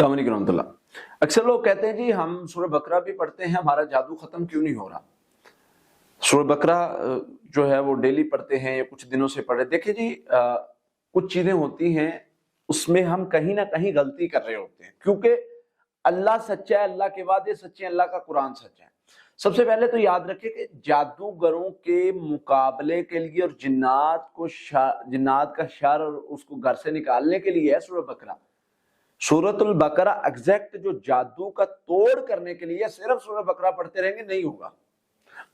السلام علیکم ورحمۃ اللہ۔ اکثر لوگ کہتے ہیں جی ہم سورہ بقرہ بھی پڑھتے ہیں، ہمارا جادو ختم کیوں نہیں ہو رہا؟ سورہ بقرہ جو ہے وہ ڈیلی پڑھتے ہیں یا کچھ دنوں سے پڑھے۔ دیکھیں جی کچھ چیزیں ہوتی ہیں اس میں ہم کہیں نہ کہیں غلطی کر رہے ہوتے ہیں، کیونکہ اللہ سچا ہے، اللہ کے وعدے سچے ہیں، اللہ کا قرآن سچا ہے۔ سب سے پہلے تو یاد رکھیں کہ جادوگروں کے مقابلے کے لیے اور جنات کا شر اور اس کو گھر سے نکالنے کے لیے ہے سورہ بقرہ۔ سورۃ البقرہ ایگزیکٹ جو جادو کا توڑ کرنے کے لیے صرف سورہ بقرہ پڑھتے رہیں گے نہیں ہوگا،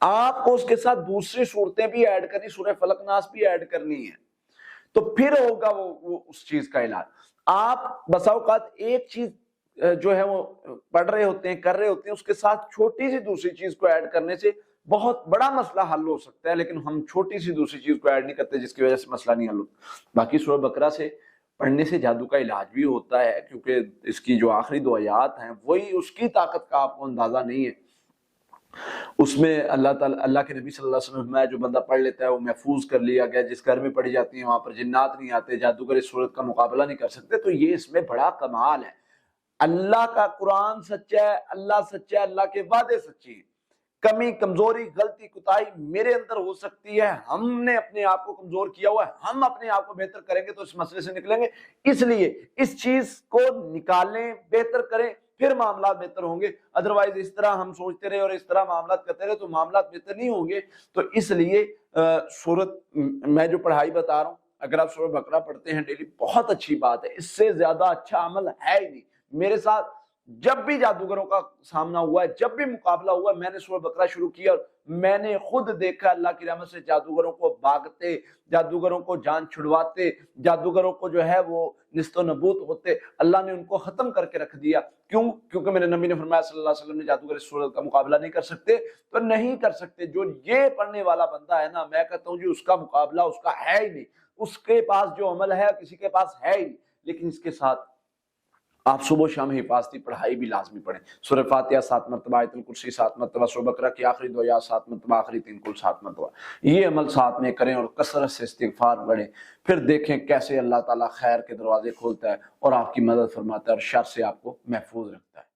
آپ کو اس کے ساتھ دوسری صورتیں بھی ایڈ کرنی، سورہ فلق ناس بھی ایڈ کرنی ہے، تو پھر ہوگا وہ اس چیز کا علاج۔ آپ بسا اوقات ایک چیز جو ہے وہ پڑھ رہے ہوتے ہیں، کر رہے ہوتے ہیں، اس کے ساتھ چھوٹی سی دوسری چیز کو ایڈ کرنے سے بہت بڑا مسئلہ حل ہو سکتا ہے، لیکن ہم چھوٹی سی دوسری چیز کو ایڈ نہیں کرتے جس کی وجہ سے مسئلہ نہیں حل ہوتا۔ باقی سورہ بقرہ سے پڑھنے سے جادو کا علاج بھی ہوتا ہے، کیونکہ اس کی جو آخری دو آیات ہیں وہی اس کی طاقت کا آپ کو اندازہ نہیں ہے۔ اس میں اللہ کے نبی صلی اللہ علیہ وسلم جو بندہ پڑھ لیتا ہے وہ محفوظ کر لیا گیا، جس گھر میں پڑھی جاتی ہیں وہاں پر جنات نہیں آتے، جادوگر اس صورت کا مقابلہ نہیں کر سکتے، تو یہ اس میں بڑا کمال ہے۔ اللہ کا قرآن سچا ہے، اللہ سچا ہے، اللہ کے وعدے سچے ہیں۔ کمی، کمزوری، غلطی، کوتاہی میرے اندر ہو سکتی ہے، ہم نے اپنے آپ کو کمزور کیا ہوا ہے، ہم اپنے آپ کو بہتر کریں گے تو اس مسئلے سے نکلیں گے۔ اس لیے اس چیز کو نکالیں، بہتر کریں، پھر معاملات بہتر ہوں گے۔ ادروائز اس طرح ہم سوچتے رہے اور اس طرح معاملات کرتے رہے تو معاملات بہتر نہیں ہوں گے۔ تو اس لیے سورت میں جو پڑھائی بتا رہا ہوں، اگر آپ سورہ بقرہ پڑھتے ہیں ڈیلی، بہت اچھی بات ہے، اس سے زیادہ اچھا عمل ہے ہی نہیں۔ میرے ساتھ جب بھی جادوگروں کا سامنا ہوا ہے، جب بھی مقابلہ ہوا ہے، میں نے سورہ بقرہ شروع کیا اور میں نے خود دیکھا اللہ کی رحمت سے جادوگروں کو بھاگتے، جادوگروں کو جان چھڑواتے، جادوگروں کو جو ہے وہ نیست و نبود ہوتے، اللہ نے ان کو ختم کر کے رکھ دیا۔ کیوں؟ کیونکہ میرے نبی نے فرمایا صلی اللہ علیہ وسلم نے جادوگر اس صورت کا مقابلہ نہیں کر سکتے، تو نہیں کر سکتے۔ جو یہ پڑھنے والا بندہ ہے نا، میں کہتا ہوں جی اس کا مقابلہ اس کا ہے ہی نہیں، اس کے پاس جو عمل ہے کسی کے پاس ہے ہی نہیں۔ لیکن اس کے ساتھ آپ صبح و شام حفاظتی پڑھائی بھی لازمی پڑھیں۔ سورہ فاتحہ 7 مرتبہ، آیت الکرسی 7 مرتبہ، سورہ بقرہ کی آخری 2 آیات 7 مرتبہ، آخری 3 کل 7 مرتبہ، یہ عمل ساتھ میں کریں اور کثرت سے استغفار پڑھیں، پھر دیکھیں کیسے اللہ تعالیٰ خیر کے دروازے کھولتا ہے اور آپ کی مدد فرماتا ہے اور شر سے آپ کو محفوظ رکھتا ہے۔